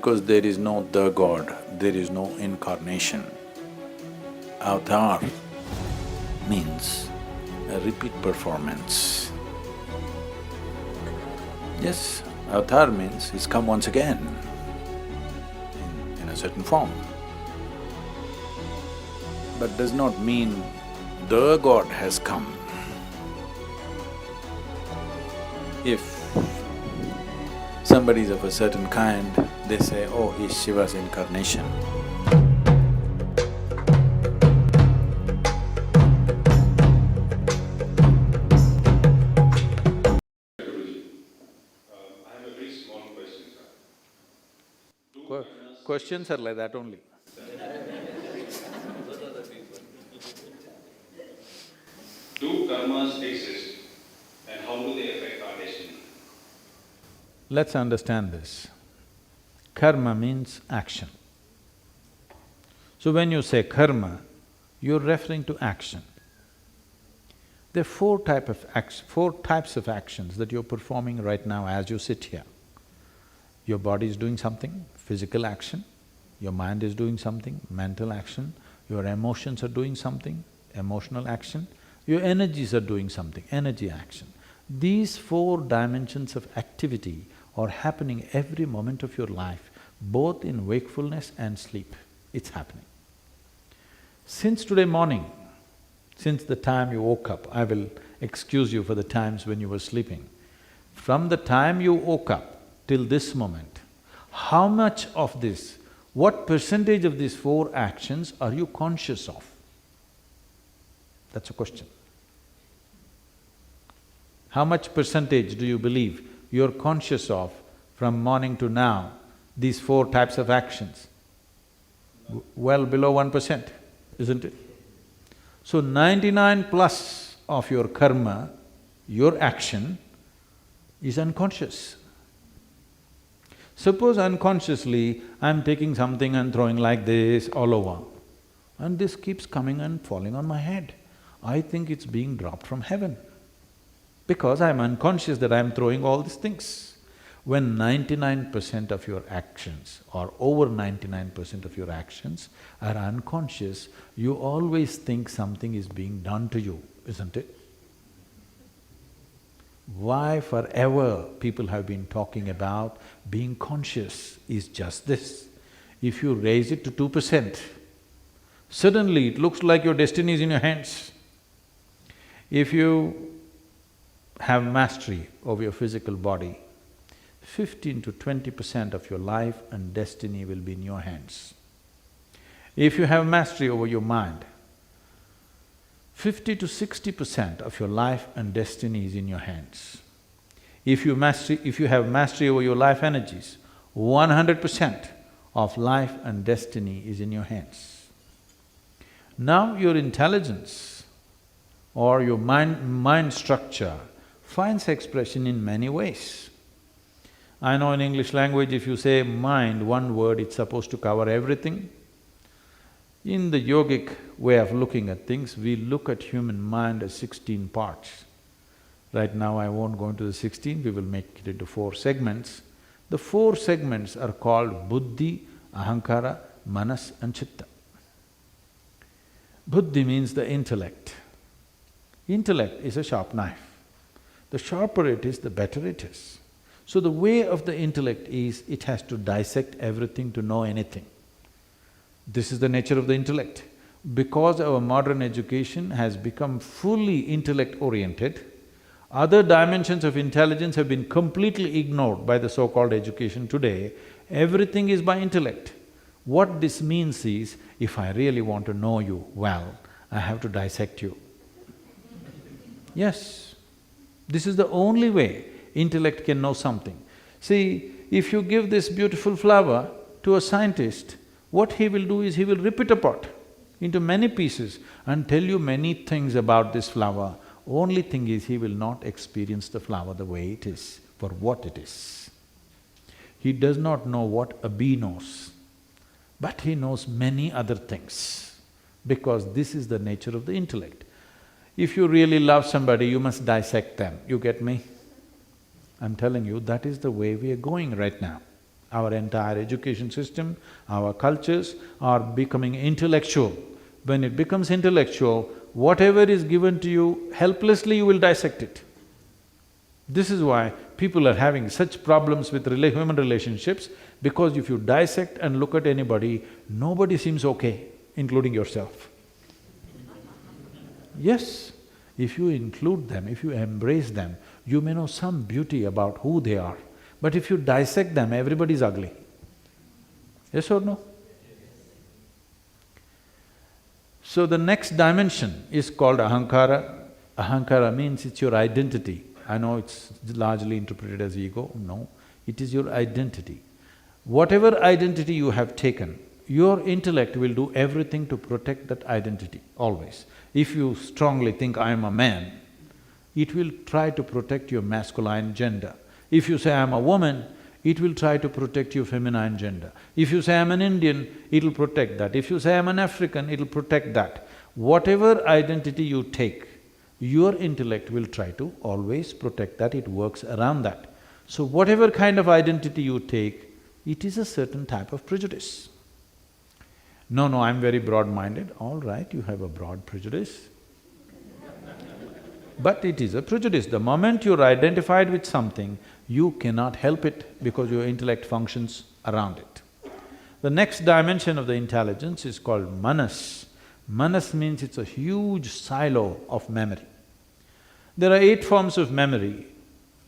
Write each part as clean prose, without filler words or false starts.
because there is no the God, there is no incarnation. Avatar means a repeat performance. Yes, avatar means he's come once again in a certain form. But does not mean the God has come. If somebody is of a certain kind, they say, oh, he's Shiva's incarnation. Questions are like that only. Do karmas exist and how do they affect our destiny? Let's understand this. Karma means action. So when you say karma, you're referring to action. There are four types of actions that you're performing right now as you sit here. Your body is doing something, physical action. Your mind is doing something, mental action. Your emotions are doing something, emotional action. Your energies are doing something, energy action. These four dimensions of activity are happening every moment of your life, both in wakefulness and sleep. It's happening. Since today morning, since the time you woke up, I will excuse you for the times when you were sleeping. From the time you woke up till this moment, how much of this, what percentage of these four actions are you conscious of? That's a question. How much percentage do you believe you're conscious of from morning to now, these four types of actions? Well below 1%, isn't it? So 99 plus of your karma, your action, is unconscious. Suppose unconsciously, I'm taking something and throwing like this all over, and this keeps coming and falling on my head. I think it's being dropped from heaven, because I'm unconscious that I'm throwing all these things. When 99% of your actions, or over 99% of your actions are unconscious, you always think something is being done to you, isn't it? Why forever people have been talking about being conscious is just this. If you raise it to 2%, suddenly it looks like your destiny is in your hands. If you have mastery over your physical body, 15 to 20% of your life and destiny will be in your hands. If you have mastery over your mind, 50 to 60% of your life and destiny is in your hands. If you have mastery over your life energies, 100% of life and destiny is in your hands. Now your intelligence or your mind structure finds expression in many ways. I know in English language, if you say mind, one word, it's supposed to cover everything. In the yogic way of looking at things, we look at human mind as 16 parts. Right now I won't go into the 16, we will make it into 4 segments. The 4 segments are called buddhi, ahankara, manas and chitta. Buddhi means the intellect. Intellect is a sharp knife. The sharper it is, the better it is. So the way of the intellect is, it has to dissect everything to know anything. This is the nature of the intellect. Because our modern education has become fully intellect-oriented, other dimensions of intelligence have been completely ignored by the so-called education today. Everything is by intellect. What this means is, if I really want to know you well, I have to dissect you. Yes, this is the only way intellect can know something. See, if you give this beautiful flower to a scientist, what he will do is he will rip it apart into many pieces and tell you many things about this flower. Only thing is, he will not experience the flower the way it is, for what it is. He does not know what a bee knows, but he knows many other things, because this is the nature of the intellect. If you really love somebody, you must dissect them, you get me? I'm telling you, that is the way we are going right now. Our entire education system, our cultures are becoming intellectual. When it becomes intellectual, whatever is given to you, helplessly you will dissect it. This is why people are having such problems with human relationships, because if you dissect and look at anybody, nobody seems okay, including yourself. Yes, if you include them, if you embrace them, you may know some beauty about who they are. But if you dissect them, everybody is ugly. Yes or no? So the next dimension is called ahankara. Ahankara means it's your identity. I know it's largely interpreted as ego, no, it is your identity. Whatever identity you have taken, your intellect will do everything to protect that identity, always. If you strongly think, I am a man, it will try to protect your masculine gender. If you say, I am a woman, it will try to protect your feminine gender. If you say, I am an Indian, it'll protect that. If you say, I am an African, it'll protect that. Whatever identity you take, your intellect will try to always protect that, it works around that. So whatever kind of identity you take, it is a certain type of prejudice. No, no, I'm very broad-minded. All right, you have a broad prejudice. But it is a prejudice. The moment you're identified with something, you cannot help it because your intellect functions around it. The next dimension of the intelligence is called manas. Manas means it's a huge silo of memory. There are 8 forms of memory.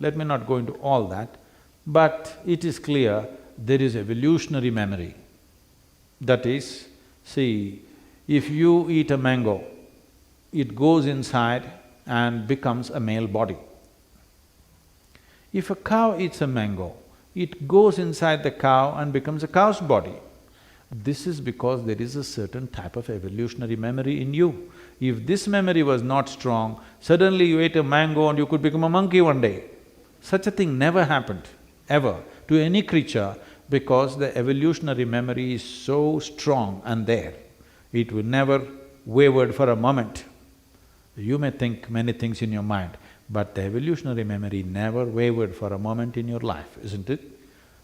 Let me not go into all that, but it is clear there is evolutionary memory. That is, see, if you eat a mango, it goes inside and becomes a male body. If a cow eats a mango, it goes inside the cow and becomes a cow's body. This is because there is a certain type of evolutionary memory in you. If this memory was not strong, suddenly you ate a mango and you could become a monkey one day. Such a thing never happened, ever, to any creature, because the evolutionary memory is so strong and there. It will never wavered for a moment. You may think many things in your mind, but the evolutionary memory never wavered for a moment in your life, isn't it?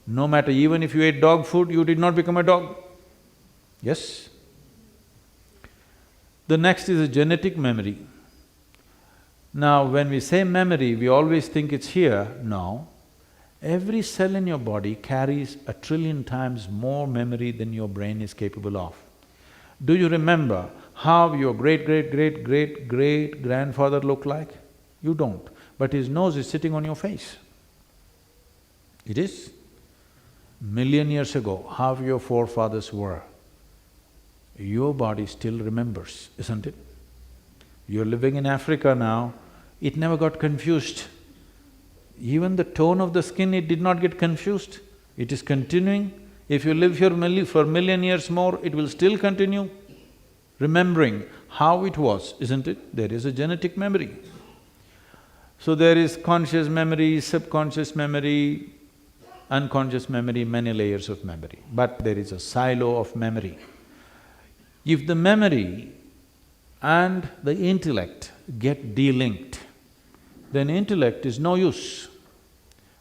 No matter, even if you ate dog food, you did not become a dog. Yes? The next is a genetic memory. Now, when we say memory, we always think it's here. No. Every cell in your body carries 1,000,000,000,000 times more memory than your brain is capable of. Do you remember how your great-great-great-great-grandfather looked like? You don't, but his nose is sitting on your face. It is. 1,000,000 years ago, how your forefathers were, your body still remembers, isn't it? You're living in Africa now, it never got confused. Even the tone of the skin, it did not get confused. It is continuing. If you live here for 1,000,000 years more, it will still continue, remembering how it was, isn't it? There is a genetic memory. So there is conscious memory, subconscious memory, unconscious memory, many layers of memory, but there is a silo of memory. If the memory and the intellect get delinked, then intellect is no use.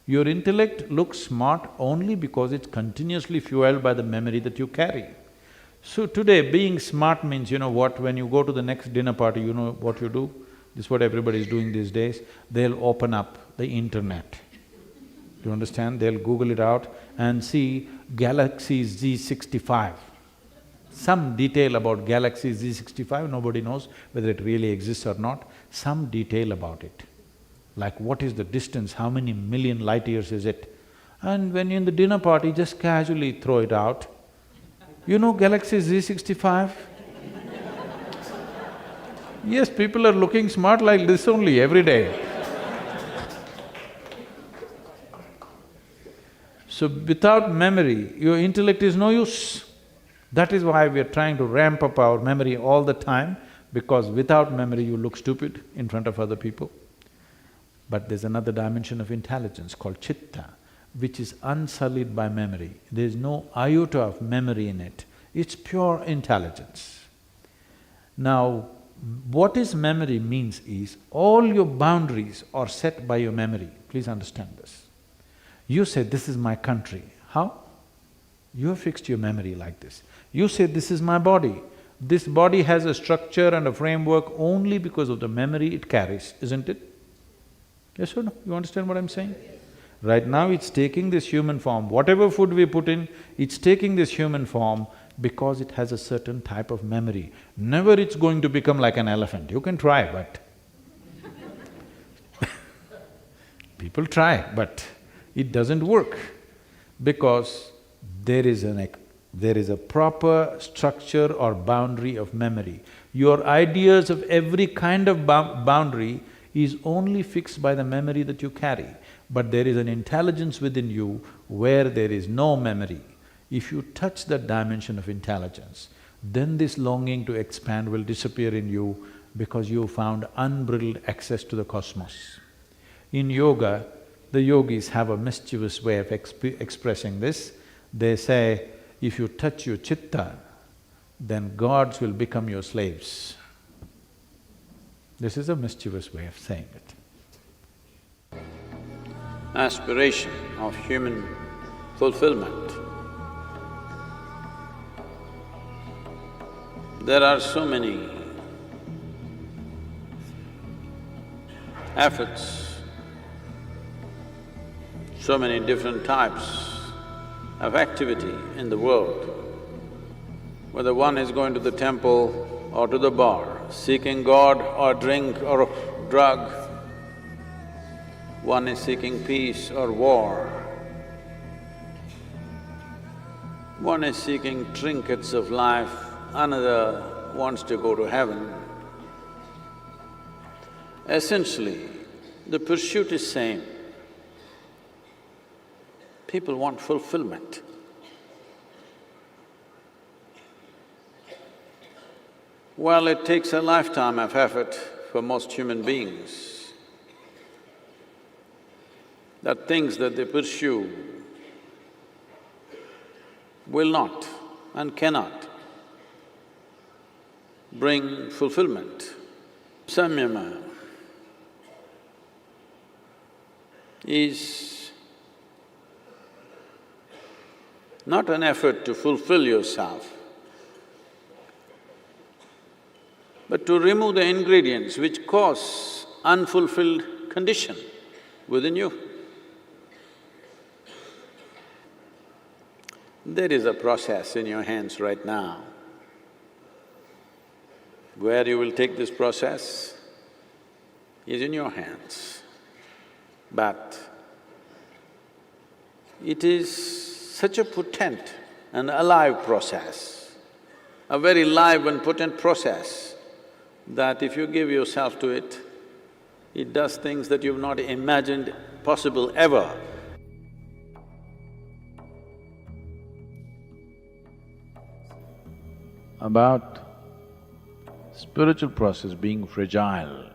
Your intellect looks smart only because it's continuously fueled by the memory that you carry. So today, being smart means, you know what, when you go to the next dinner party, you know what you do? This is what everybody is doing these days, they'll open up the internet. Do you understand? They'll Google it out and see Galaxy Z65. Some detail about Galaxy Z65, nobody knows whether it really exists or not, some detail about it. Like what is the distance, how many million light years is it? And when you're in the dinner party, just casually throw it out. You know Galaxy Z65? Yes, people are looking smart like this only every day. So without memory, your intellect is no use. That is why we are trying to ramp up our memory all the time, because without memory you look stupid in front of other people. But there's another dimension of intelligence called chitta, which is unsullied by memory. There's no iota of memory in it, it's pure intelligence. Now, what is memory means is, all your boundaries are set by your memory. Please understand this. You say, this is my country. How? You have fixed your memory like this. You say, this is my body. This body has a structure and a framework only because of the memory it carries, isn't it? Yes or no? You understand what I'm saying? Right now it's taking this human form, whatever food we put in, it's taking this human form because it has a certain type of memory. Never it's going to become like an elephant, you can try but people try, but it doesn't work because there is a proper structure or boundary of memory. Your ideas of every kind of boundary is only fixed by the memory that you carry. But there is an intelligence within you where there is no memory. If you touch that dimension of intelligence, then this longing to expand will disappear in you because you found unbridled access to the cosmos. In yoga, the yogis have a mischievous way of expressing this. They say, if you touch your chitta, then gods will become your slaves. This is a mischievous way of saying it. Aspiration of human fulfillment. There are so many efforts, so many different types of activity in the world. Whether one is going to the temple or to the bar, seeking God or drink or drug, one is seeking peace or war. One is seeking trinkets of life, another wants to go to heaven. Essentially, the pursuit is same. People want fulfillment. Well, it takes a lifetime of effort for most human beings. That things that they pursue will not and cannot bring fulfillment. Samyama is not an effort to fulfill yourself, but to remove the ingredients which cause unfulfilled condition within you. There is a process in your hands right now. Where you will take this process is in your hands. But it is such a potent and alive process, a very live and potent process, that if you give yourself to it, it does things that you've not imagined possible ever. About spiritual process being fragile.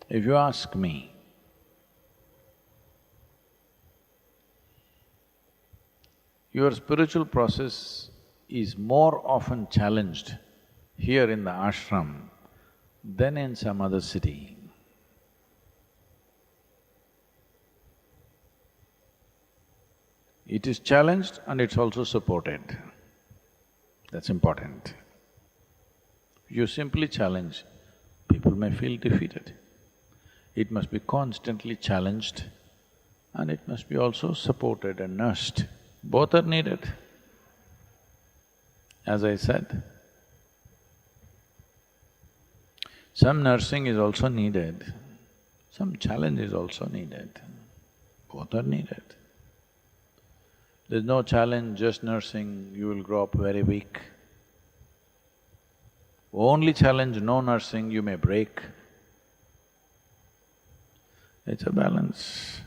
If you ask me, your spiritual process is more often challenged here in the ashram than in some other city. It is challenged and it's also supported. That's important. You simply challenge, people may feel defeated. It must be constantly challenged and it must be also supported and nursed. Both are needed. As I said, some nursing is also needed, some challenge is also needed. Both are needed. There's no challenge, just nursing, you will grow up very weak. Only challenge, no nursing, you may break. It's a balance.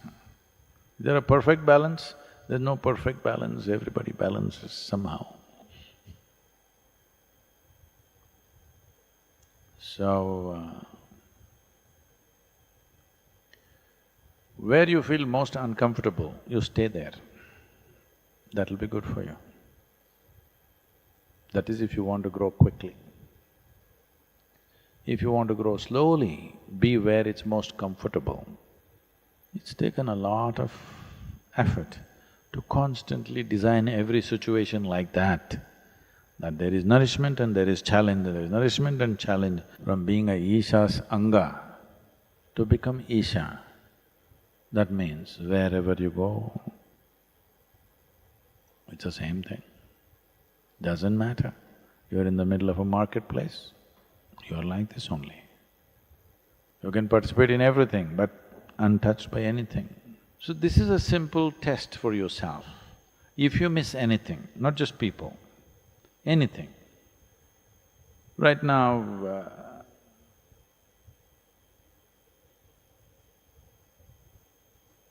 Is there a perfect balance? There's no perfect balance, everybody balances somehow. So, where you feel most uncomfortable, you stay there. That'll be good for you. That is if you want to grow quickly. If you want to grow slowly, be where it's most comfortable. It's taken a lot of effort to constantly design every situation like that there is nourishment and there is challenge, there is nourishment and challenge. From being a Isha's Anga to become Isha, that means wherever you go, it's the same thing. Doesn't matter. You're in the middle of a marketplace, you're like this only. You can participate in everything, but untouched by anything. So this is a simple test for yourself. If you miss anything, not just people, anything. Right now,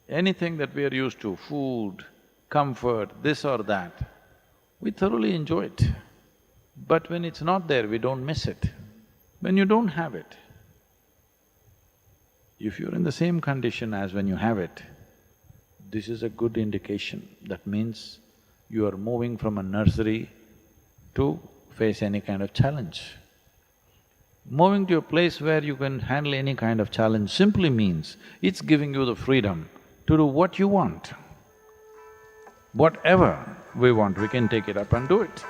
anything that we are used to, food, comfort, this or that, we thoroughly enjoy it. But when it's not there, we don't miss it. When you don't have it, if you're in the same condition as when you have it, this is a good indication. That means you are moving from a nursery to face any kind of challenge. Moving to a place where you can handle any kind of challenge simply means it's giving you the freedom to do what you want. Whatever we want, we can take it up and do it.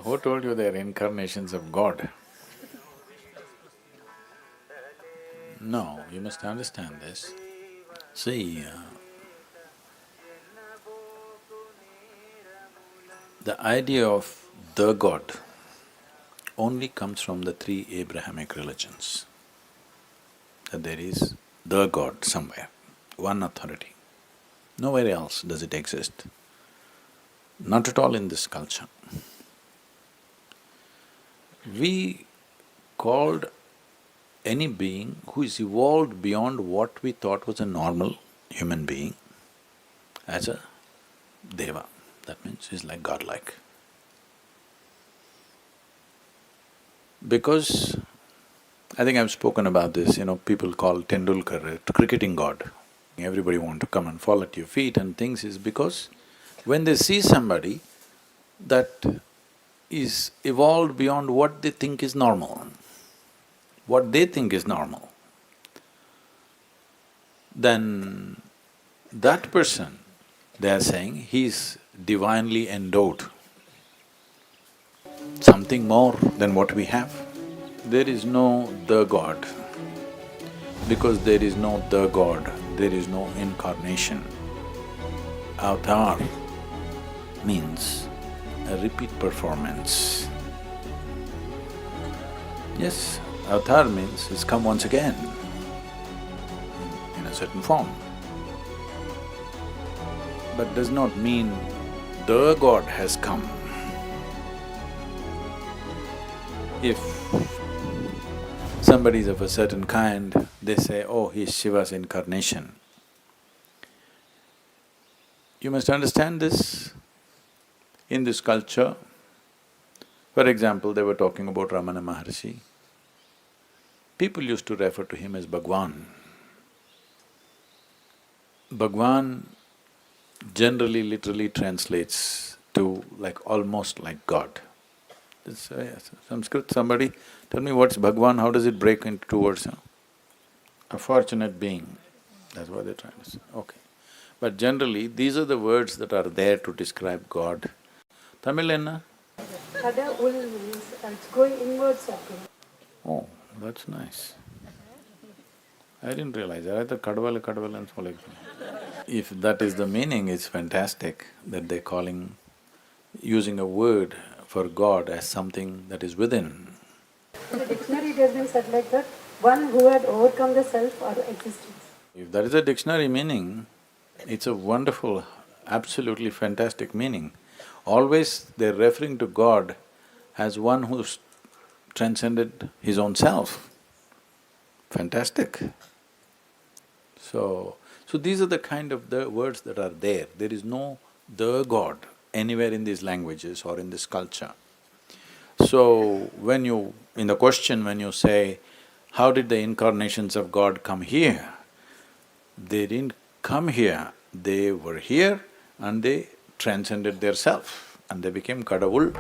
Who told you they are incarnations of God? No, you must understand this. See, the idea of the God only comes from the three Abrahamic religions, that there is the God somewhere, one authority. Nowhere else does it exist, not at all in this culture. We called any being who is evolved beyond what we thought was a normal human being as a deva. That means he's like godlike. Because I think I've spoken about this, people call Tendulkar a cricketing god. Everybody want to come and fall at your feet and things is because when they see somebody that is evolved beyond what they think is normal, what they think is normal, then that person, they are saying, he's divinely endowed, something more than what we have. There is no the God. Because there is no the God, there is no incarnation. Avatar means a repeat performance. Yes, avatar means he's come once again in a certain form. But does not mean the God has come. If somebody is of a certain kind, they say, oh, he's Shiva's incarnation. You must understand this. In this culture, for example, they were talking about Ramana Maharshi. People used to refer to him as Bhagwan. Bhagwan generally literally translates to almost like God. It's Sanskrit, somebody tell me what's Bhagwan, how does it break into two words? A fortunate being, that's what they're trying to say, okay. But generally, these are the words that are there to describe God. Tamil enna? Kada ul means it's going inwards, Sadhguru. Oh, that's nice. I didn't realize that. I thought kadval and so like. If that is the meaning, it's fantastic that they're using a word for God as something that is within. In the dictionary it has been said like that, one who had overcome the self or existence. If that is a dictionary meaning, it's a wonderful, absolutely fantastic meaning. Always they're referring to God as one who's transcended his own self. Fantastic. So these are the kind of the words that are there. There is no the God anywhere in these languages or in this culture. So in the question when you say, how did the incarnations of God come here? They didn't come here, they were here and they transcended their self and they became Kadavul.